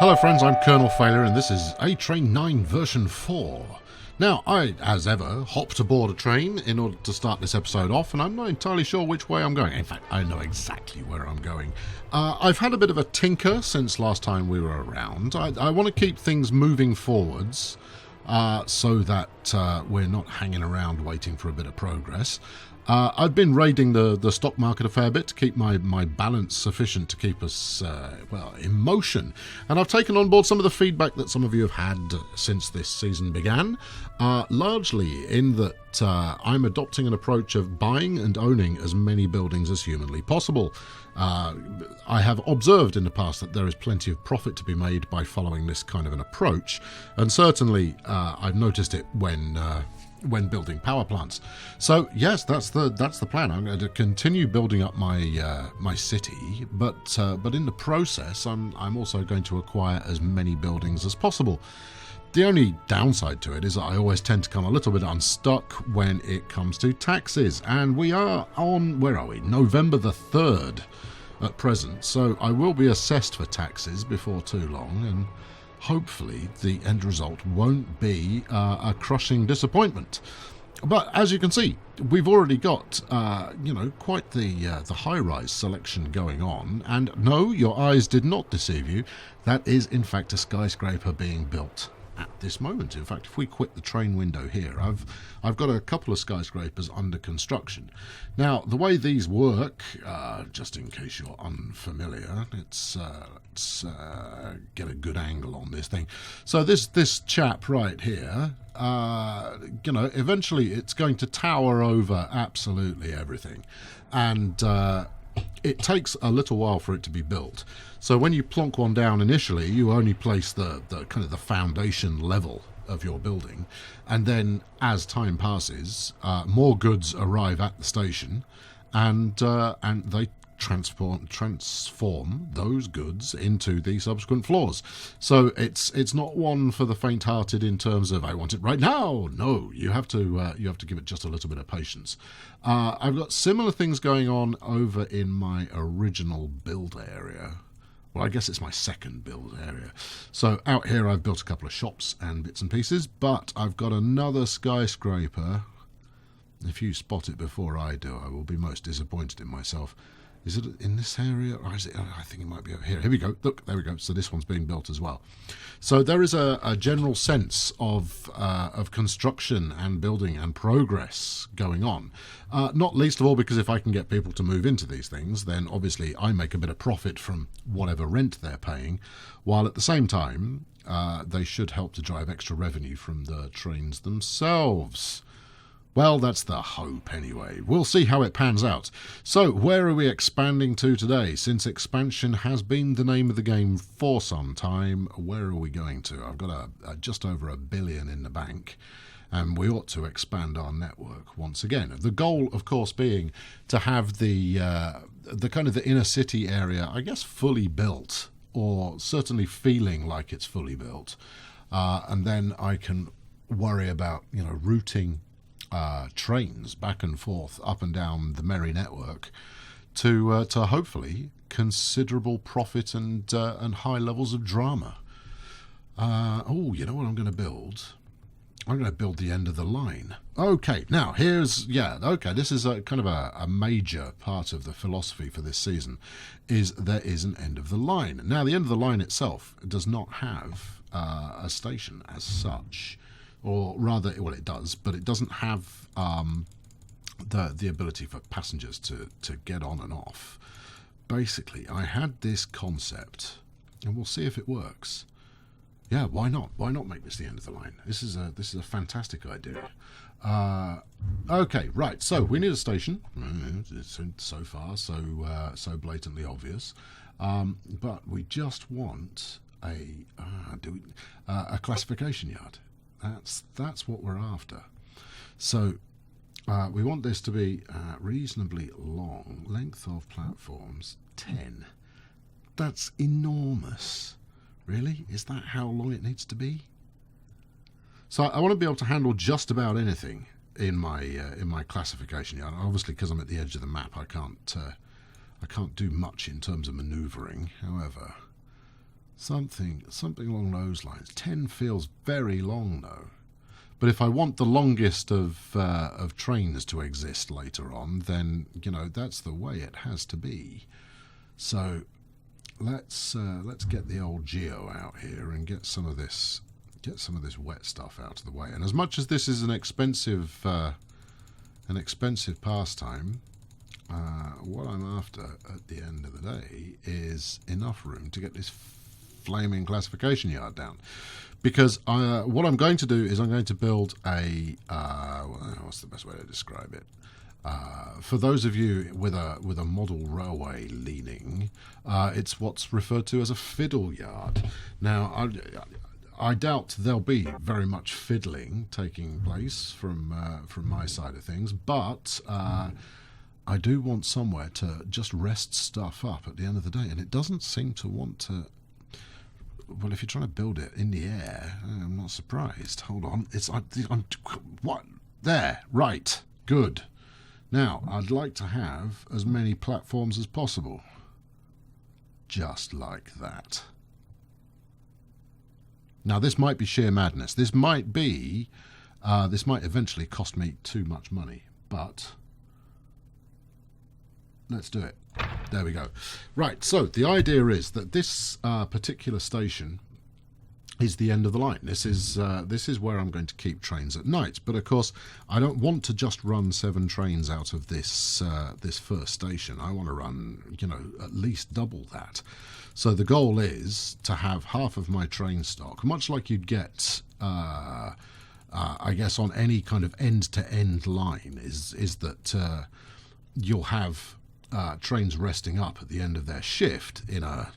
Hello friends, I'm Colonel Failure and this is A-Train 9 version 4. Now, I, as ever, hopped aboard a train in order to start this episode off, and I'm not entirely sure which way I'm going. In fact, I know exactly where I'm going. I've had a bit of a tinker since last time we were around. I want to keep things moving forwards so that we're not hanging around waiting for a bit of progress. I've been raiding the stock market a fair bit to keep my balance sufficient to keep us, in motion. And I've taken on board some of the feedback that some of you have had since this season began, largely in that I'm adopting an approach of buying and owning as many buildings as humanly possible. I have observed in the past that there is plenty of profit to be made by following this kind of an approach, and certainly I've noticed it when building power plants. So yes, that's the plan. I'm going to continue building up my my city, but in the process, I'm also going to acquire as many buildings as possible. The only downside to it is that I always tend to come a little bit unstuck when it comes to taxes, and we are on, where are we? November the 3rd at present, so I will be assessed for taxes before too long, and hopefully the end result won't be a crushing disappointment. But as you can see, we've already got quite the high-rise selection going on, and no, your eyes did not deceive you. That is in fact a skyscraper being built at this moment. In fact, if we quit the train window here, I've got a couple of skyscrapers under construction. Now, the way these work, just in case you're unfamiliar, let's get a good angle on this thing. So this chap right here, eventually it's going to tower over absolutely everything, and it takes a little while for it to be built. So when you plonk one down initially, you only place the kind of the foundation level of your building, and then as time passes, more goods arrive at the station, and they transform those goods into the subsequent floors. So it's not one for the faint-hearted in terms of I want it right now. No, you have to give it just a little bit of patience. I've got similar things going on over in my original build area. Well, I guess it's my second build area. So out here I've built a couple of shops and bits and pieces, but I've got another skyscraper. If you spot it before I do, I will be most disappointed in myself. Is it in this area, or is it? I think it might be over here. Here we go. Look, there we go. So this one's being built as well. So there is a general sense of construction and building and progress going on. Not least of all because if I can get people to move into these things, then obviously I make a bit of profit from whatever rent they're paying, while at the same time they should help to drive extra revenue from the trains themselves. Well, that's the hope anyway. We'll see how it pans out. So, where are we expanding to today? Since expansion has been the name of the game for some time, where are we going to? I've got just over $1 billion in the bank, and we ought to expand our network once again. The goal, of course, being to have the kind of the inner city area, I guess, fully built, or certainly feeling like it's fully built, and then I can worry about routing trains back and forth up and down the merry network to hopefully considerable profit and high levels of drama. You know what I'm going to build? I'm going to build the end of the line. Okay, now this is a kind of a major part of the philosophy for this season, is there is an end of the line. Now, the end of the line itself does not have a station as such. Or rather, well, it does, but it doesn't have the ability for passengers to get on and off. Basically, I had this concept, and we'll see if it works. Yeah, why not? Why not make this the end of the line? This is a fantastic idea. Okay, right. So we need a station. So far, so blatantly obvious. But we just want a classification yard. That's what we're after. So we want this to be reasonably long. Length of platforms 10. That's enormous. Really? Is that how long it needs to be? So I want to be able to handle just about anything in my classification yard. Obviously, because I'm at the edge of the map, I can't do much in terms of manoeuvring. However, Something along those lines. 10 feels very long, though. But if I want the longest of trains to exist later on, then, you know, that's the way it has to be. So let's get the old Geo out here and get some of this wet stuff out of the way. And as much as this is an expensive pastime, what I'm after at the end of the day is enough room to get this flaming classification yard down. Because what I'm going to do is I'm going to build a what's the best way to describe it? For those of you with a model railway leaning, it's what's referred to as a fiddle yard. Now, I doubt there'll be very much fiddling taking place from my side of things, but I do want somewhere to just rest stuff up at the end of the day, and it doesn't seem to want to. Well, if you're trying to build it in the air, I'm not surprised. Hold on, what? There, right, good. Now, I'd like to have as many platforms as possible. Just like that. Now, this might be sheer madness. This might eventually cost me too much money, but let's do it. There we go. Right, so the idea is that this particular station is the end of the line. This is where I'm going to keep trains at night. But of course, I don't want to just run 7 trains out of this this first station. I want to run, you know, at least double that. So the goal is to have half of my train stock, much like you'd get, I guess, on any kind of end-to-end line, is that you'll have trains resting up at the end of their shift in a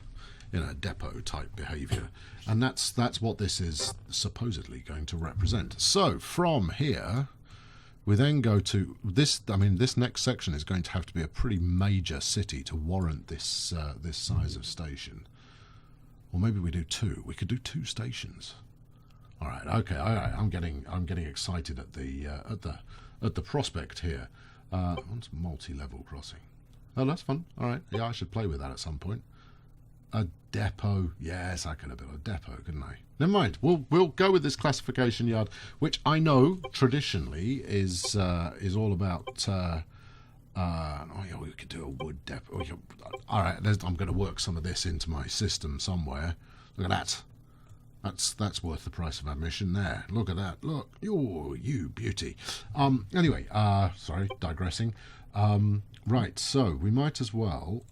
depot type behavior, and that's what this is supposedly going to represent. So from here we then go to this. I mean, this next section is going to have to be a pretty major city to warrant this this size of station. Or maybe we do 2. We could do 2 stations. All right, okay, all right. I'm getting excited at the prospect here. What's multi-level crossing? Oh, that's fun. All right. Yeah, I should play with that at some point. A depot. Yes, I could have built a depot, couldn't I? Never mind. We'll go with this classification yard, which I know traditionally is all about. Oh yeah, we could do a wood depot. All right. I'm going to work some of this into my system somewhere. Look at that. That's worth the price of admission there. Look at that. Look. You beauty. Anyway, sorry, digressing. Right, so we might as well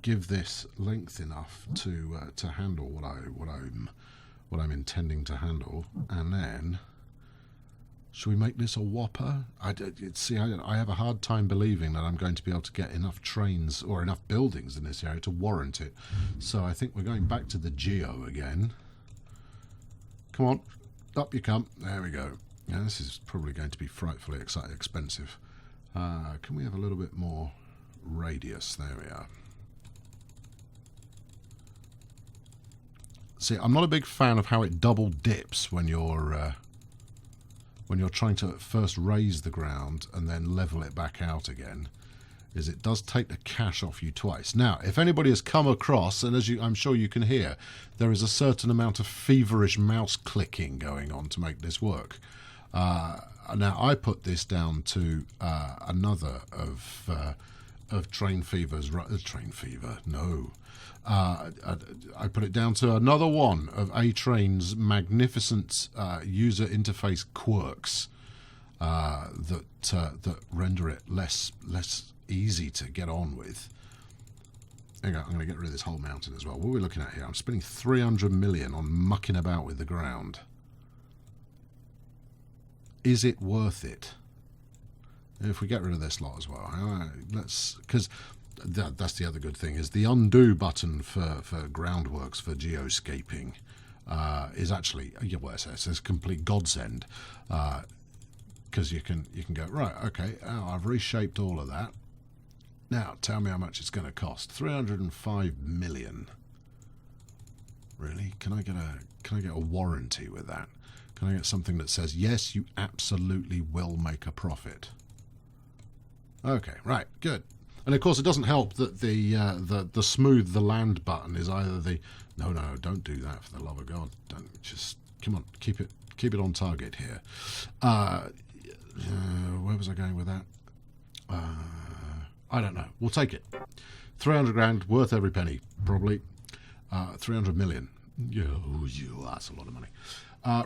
give this length enough to handle what I'm intending to handle, and then should we make this a whopper? I have a hard time believing that I'm going to be able to get enough trains or enough buildings in this area to warrant it. So I think we're going back to the Geo again. Come on, up you come. There we go. Yeah, this is probably going to be frightfully expensive. Can we have a little bit more radius? There we are. See, I'm not a big fan of how it double dips when you're trying to first raise the ground and then level it back out again. Is it does take the cash off you twice. Now, if anybody has come across, and I'm sure you can hear, there is a certain amount of feverish mouse clicking going on to make this work. Now, I put this down to another of Train Fever's... Train Fever? No. I put it down to another one of A-Train's magnificent user interface quirks that render it less easy to get on with. There you go. I'm going to get rid of this whole mountain as well. What are we looking at here? I'm spending 300 million on mucking about with the ground. Is it worth it? If we get rid of this lot as well, because that's the other good thing, is the undo button for groundworks for geoscaping is actually, well, it's a complete godsend, because you can go, right, okay, I've reshaped all of that. Now tell me how much it's going to cost. 305 million. Really? Can I get a warranty with that? Can I get something that says, yes, you absolutely will make a profit? Okay, right, good. And of course, it doesn't help that the smooth the land button is either the no, don't do that for the love of God. Don't, just come on, keep it on target here. Where was I going with that? I don't know. We'll take it. 300 grand, worth every penny, probably. 300 million. Yeah, that's a lot of money.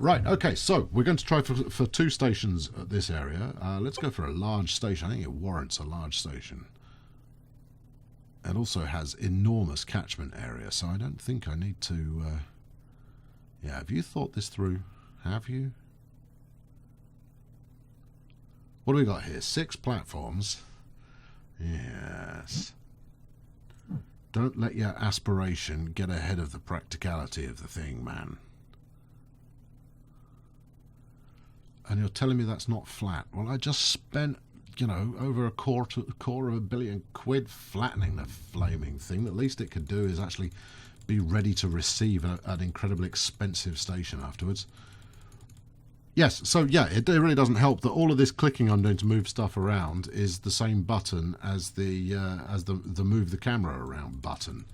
Right, okay, so we're going to try for 2 stations at this area. Let's go for a large station. I think it warrants a large station. It also has enormous catchment area, so I don't think I need to... yeah, have you thought this through? Have you? What do we got here? 6 platforms. Yes. Don't let your aspiration get ahead of the practicality of the thing, man. And you're telling me that's not flat. Well, I just spent, you know, over a quarter of £1 billion flattening the flaming thing. At least it could do is actually be ready to receive an incredibly expensive station afterwards. Yes, so yeah, it really doesn't help that all of this clicking I'm doing to move stuff around is the same button as the move the camera around button.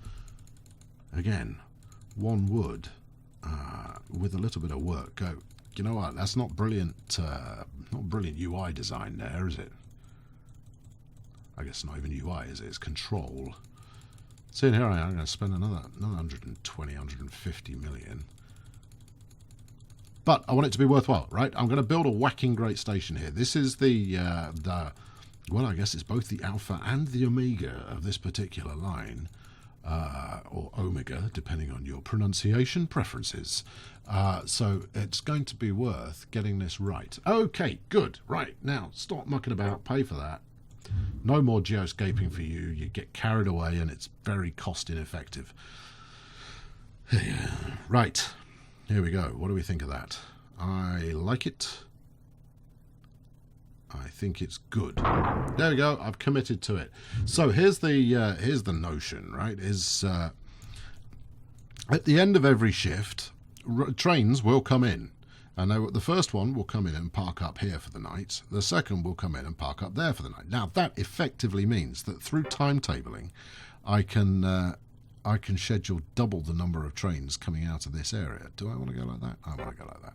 Again, one would, with a little bit of work, go, you know what, that's not brilliant UI design there, is it? I guess not even UI, is it? It's control. See, here I am, I'm going to spend another 120, 150 million. But I want it to be worthwhile, right? I'm going to build a whacking great station here. This is well, I guess it's both the alpha and the omega of this particular line, or omega, depending on your pronunciation preferences. So it's going to be worth getting this right. Okay, good. Right, now, stop mucking about, pay for that. No more geoscaping for you. You get carried away and it's very cost ineffective. Right. Here we go. What do we think of that? I like it. I think it's good. There we go. I've committed to it. So here's the notion, right? Is at the end of every shift, trains will come in, and the first one will come in and park up here for the night. The second will come in and park up there for the night. Now that effectively means that through timetabling, I can schedule double the number of trains coming out of this area. Do I want to go like that? I want to go like that.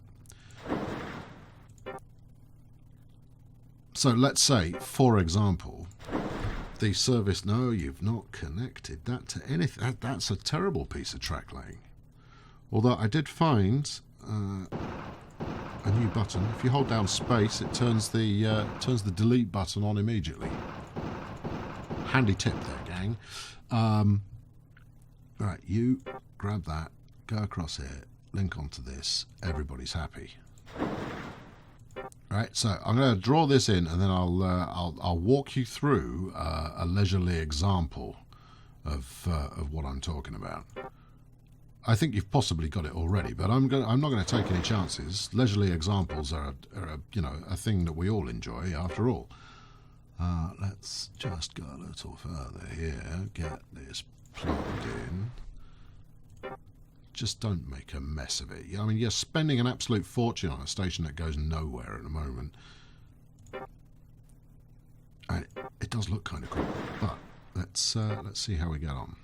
So let's say, for example, the service... No, you've not connected that to anything. That's a terrible piece of track laying. Although I did find a new button. If you hold down space, it turns the delete button on immediately. Handy tip there, gang. Right, you grab that, go across here, link onto this, everybody's happy. Right, so I'm going to draw this in, and then I'll walk you through a leisurely example of what I'm talking about. I think you've possibly got it already, but I'm not going to take any chances. Leisurely examples are a thing that we all enjoy, after all. Let's just go a little further here, get this plugged in. Just don't make a mess of it. I mean, you're spending an absolute fortune on a station that goes nowhere at the moment. And it does look kind of cool, but let's see how we get on.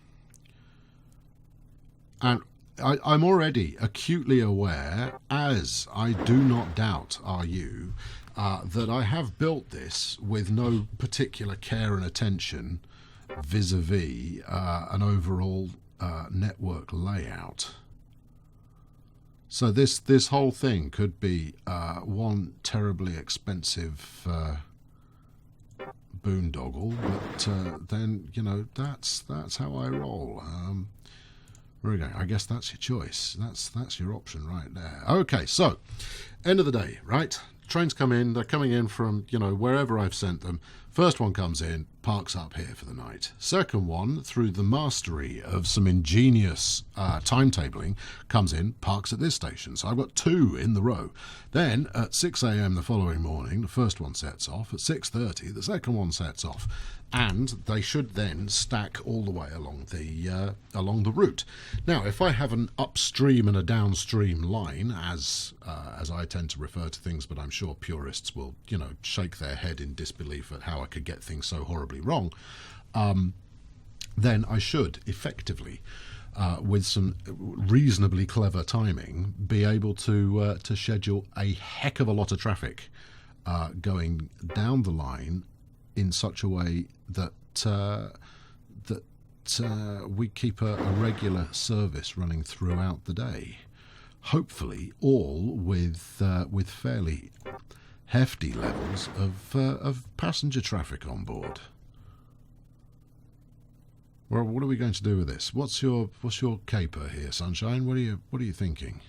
And I'm already acutely aware, as I do not doubt are you, that I have built this with no particular care and attention vis-a-vis an overall network layout. So this whole thing could be one terribly expensive boondoggle, but then that's how I roll. There we go. I guess that's your choice. That's your option right there. Okay, so end of the day, right? Trains come in. They're coming in from wherever I've sent them. First one comes in, parks up here for the night. Second one, through the mastery of some ingenious timetabling, comes in, parks at this station. So I've got 2 in the row. Then at 6 a.m. the following morning, the first one sets off. At 6:30, the second one sets off. And they should then stack all the way along the route. Now, if I have an upstream and a downstream line, as I tend to refer to things, but I'm sure purists will shake their head in disbelief at how I could get things so horribly wrong, then I should effectively, with some reasonably clever timing, be able to schedule a heck of a lot of traffic going down the line in such a way that we keep a regular service running throughout the day. Hopefully, all with fairly hefty levels of passenger traffic on board. Well, what are we going to do with this? What's your caper here, Sunshine? What are you thinking?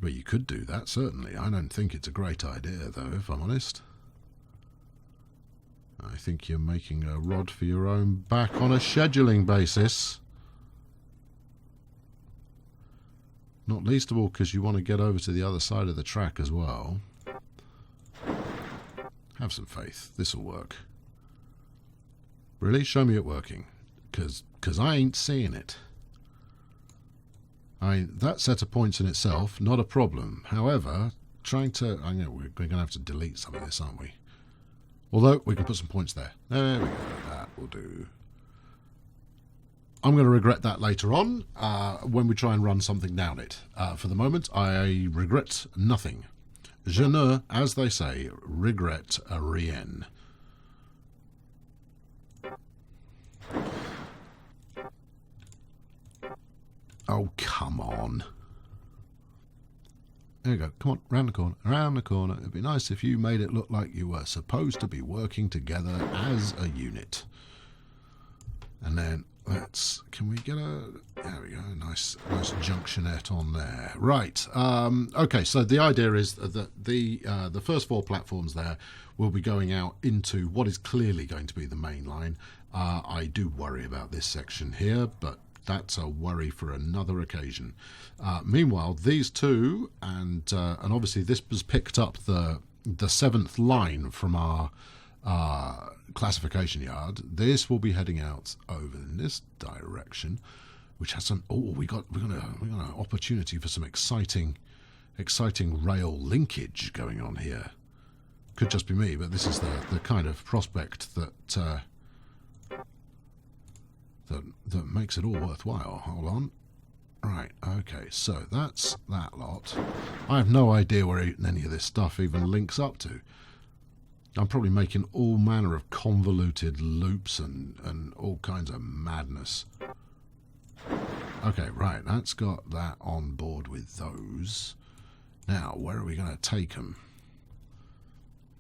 Well, you could do that, certainly. I don't think it's a great idea, though, if I'm honest. I think you're making a rod for your own back on a scheduling basis. Not least of all because you want to get over to the other side of the track as well. Have some faith. This'll work. Really? Show me it working. Because I ain't seeing it. That set of points in itself, not a problem. However, trying to... I know we're going to have to delete some of this, aren't we? Although, we can put some points there. There we go. That will do. I'm going to regret that later on when we try and run something down it. For the moment, I regret nothing. Je ne, as they say, regret rien. Oh, come on. There you go. Come on, round the corner, around the corner. It'd be nice if you made it look like you were supposed to be working together as a unit. And then let's... Can we get a... There we go. Nice junctionette on there. Right. Okay, so the idea is that the first 4 platforms there will be going out into what is clearly going to be the main line. I do worry about this section here, but that's a worry for another occasion. Meanwhile, these two, and obviously this was picked up the 7th line from our classification yard. This will be heading out over in this direction, which has some... Oh, we got an opportunity for some exciting rail linkage going on here. Could just be me, but this is the kind of prospect that makes it all worthwhile. Hold on. Right, okay, so that's that lot. I have no idea where any of this stuff even links up to. I'm probably making all manner of convoluted loops and all kinds of madness. Okay, right, that's got that on board with those. Now, where are we going to take them?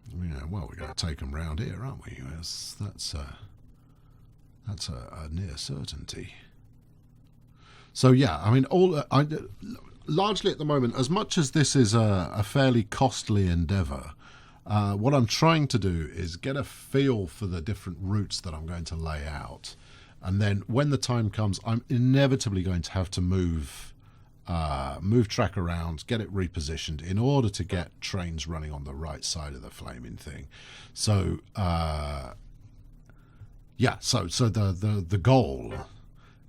Yeah, well, we're going to take them round here, aren't we? Yes, that's a near certainty. So yeah, I mean, largely at the moment, as much as this is a fairly costly endeavour, what I'm trying to do is get a feel for the different routes that I'm going to lay out, and then when the time comes, I'm inevitably going to have to move track around, get it repositioned in order to get trains running on the right side of the flaming thing. So yeah, so the goal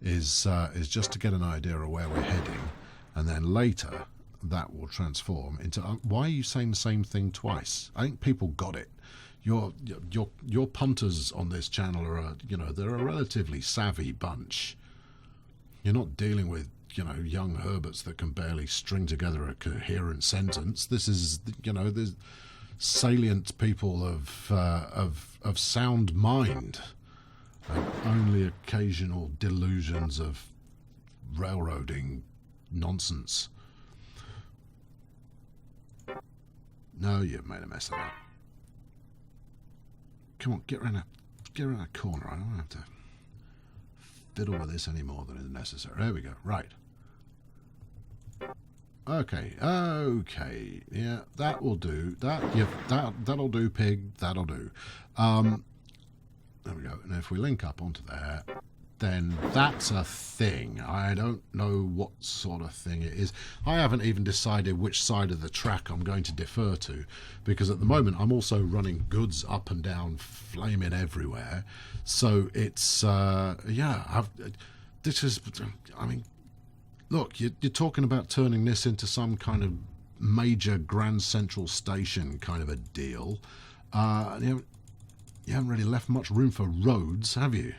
is just to get an idea of where we're heading, and then later that will transform into... why are you saying the same thing twice? I think people got it. Your punters on this channel are they're a relatively savvy bunch. You're not dealing with young Herberts that can barely string together a coherent sentence. This is there's salient people of sound mind. And only occasional delusions of railroading nonsense. No, you've made a mess of that. Come on, get around that corner. I don't have to fiddle with this any more than is necessary. There we go. Right. Okay. Yeah, that will do. That'll do, pig. That'll do. There we go. And if we link up onto there, then that's a thing. I don't know what sort of thing it is. I haven't even decided which side of the track I'm going to defer to, because at the moment I'm also running goods up and down, flaming everywhere. So it's this is... I mean, look, you're talking about turning this into some kind of major Grand Central Station kind of a deal. You haven't really left much room for roads, have you?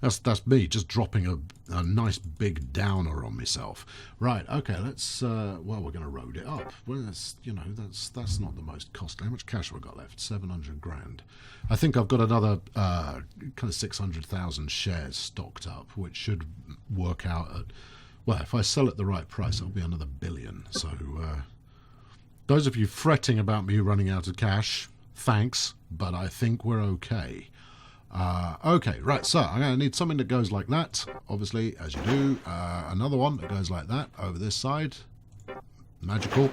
That's me just dropping a nice big downer on myself. Right, okay, let's well, we're going to road it up. Well, that's, you know, that's not the most costly. How much cash have I got left? 700 grand. I think I've got another kind of 600,000 shares stocked up, which should work out at, well, if I sell at the right price, it'll be another billion. So those of you fretting about me running out of cash, thanks, but I think we're okay. Okay, right, so I'm going to need something that goes like that, obviously, as you do. Another one that goes like that over this side. Magical.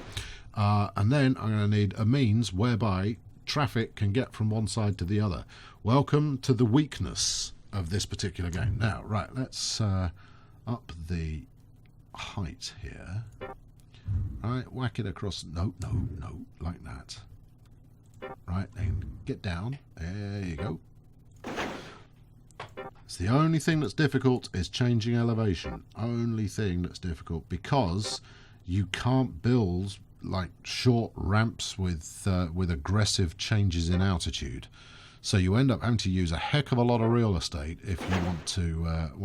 And then I'm going to need a means whereby traffic can get from one side to the other. Welcome to the weakness of this particular game. Now, right, let's up the height here. Right, whack it across. No, like that. Right, and get down. There you go. It's the only thing that's difficult is changing elevation. Only thing that's difficult, because you can't build like short ramps with aggressive changes in altitude. So you end up having to use a heck of a lot of real estate if you want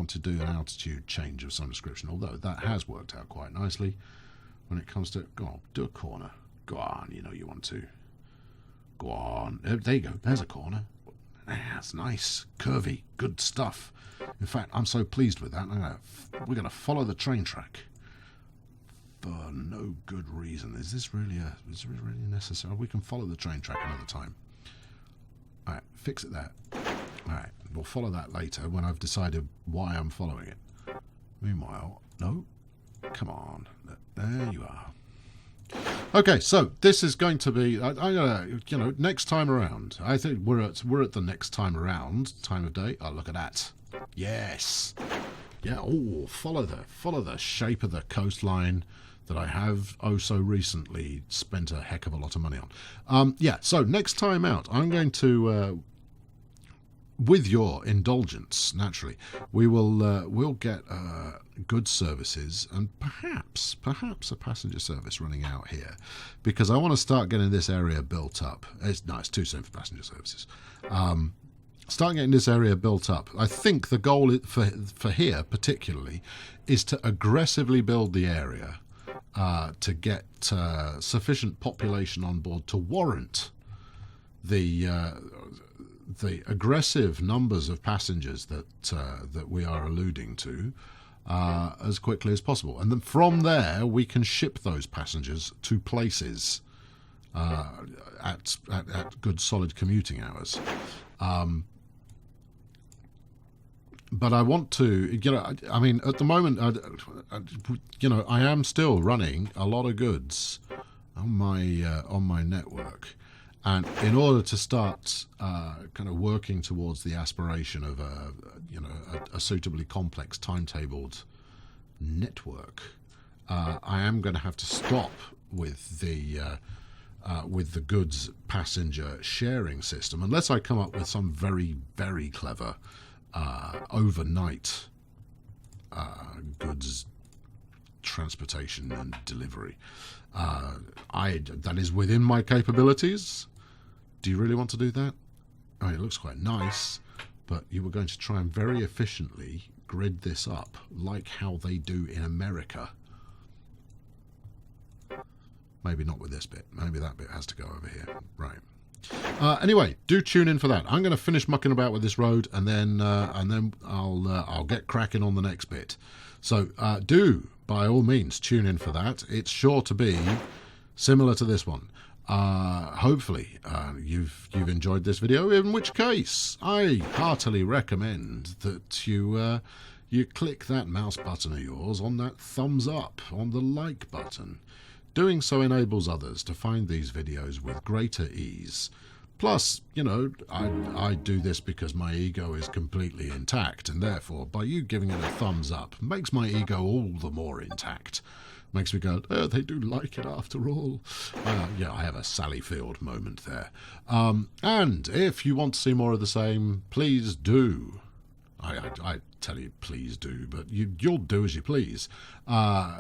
to do an altitude change of some description. Although that has worked out quite nicely when it comes to, go on, do a corner. Go on, you know you want to. Go on. There you go. There's a corner. That's nice, curvy, good stuff. In fact, I'm so pleased with that. We're going to follow the train track for no good reason. Is this really necessary? We can follow the train track another time. All right, fix it there. All right, we'll follow that later when I've decided why I'm following it. Meanwhile, no, come on, there you are. Okay, so this is going to be, you know, next time around. I think we're at the next time around time of day. Oh, look at that! Yes, yeah. Oh, follow the shape of the coastline that I have so recently spent a heck of a lot of money on. Yeah. So next time out, I'm going to, with your indulgence, naturally, we'll get goods services and perhaps a passenger service running out here, because I want to start getting this area built up. It's too soon for passenger services. Start getting this area built up. I think the goal for here particularly is to aggressively build the area to get sufficient population on board to warrant the aggressive numbers of passengers that we are alluding to as quickly as possible. And then from there, we can ship those passengers to places at good, solid commuting hours. But I want to, you know, I mean, at the moment, you know, I am still running a lot of goods on my network. And in order to start kind of working towards the aspiration of a suitably complex timetabled network, I am going to have to stop with the goods passenger sharing system, unless I come up with some very, very clever overnight goods transportation and delivery. That is within my capabilities. Do you really want to do that? I mean, it looks quite nice, but you were going to try and very efficiently grid this up like how they do in America. Maybe not with this bit. Maybe that bit has to go over here. Right. Anyway, do tune in for that. I'm going to finish mucking about with this road, and then I'll get cracking on the next bit. So do by all means tune in for that. It's sure to be similar to this one. Hopefully you've enjoyed this video, in which case I heartily recommend that you click that mouse button of yours on that thumbs up, on the like button. Doing so enables others to find these videos with greater ease. Plus, you know, I do this because my ego is completely intact, and therefore, by you giving it a thumbs up, makes my ego all the more intact. Makes me go, oh, they do like it after all. Yeah, I have a Sally Field moment there. And if you want to see more of the same, please do I tell you, please do, but you'll do as you please.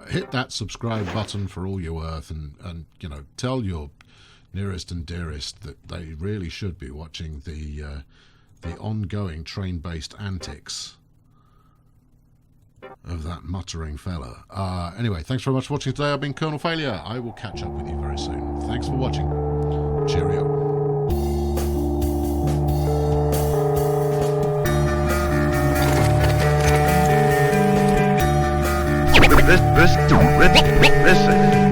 Hit that subscribe button for all you're worth, and tell your nearest and dearest that they really should be watching the ongoing train-based antics of that muttering fella. Anyway, thanks very much for watching today. I've been Colonel Failure. I will catch up with you very soon. Thanks for watching. Cheerio. Listen.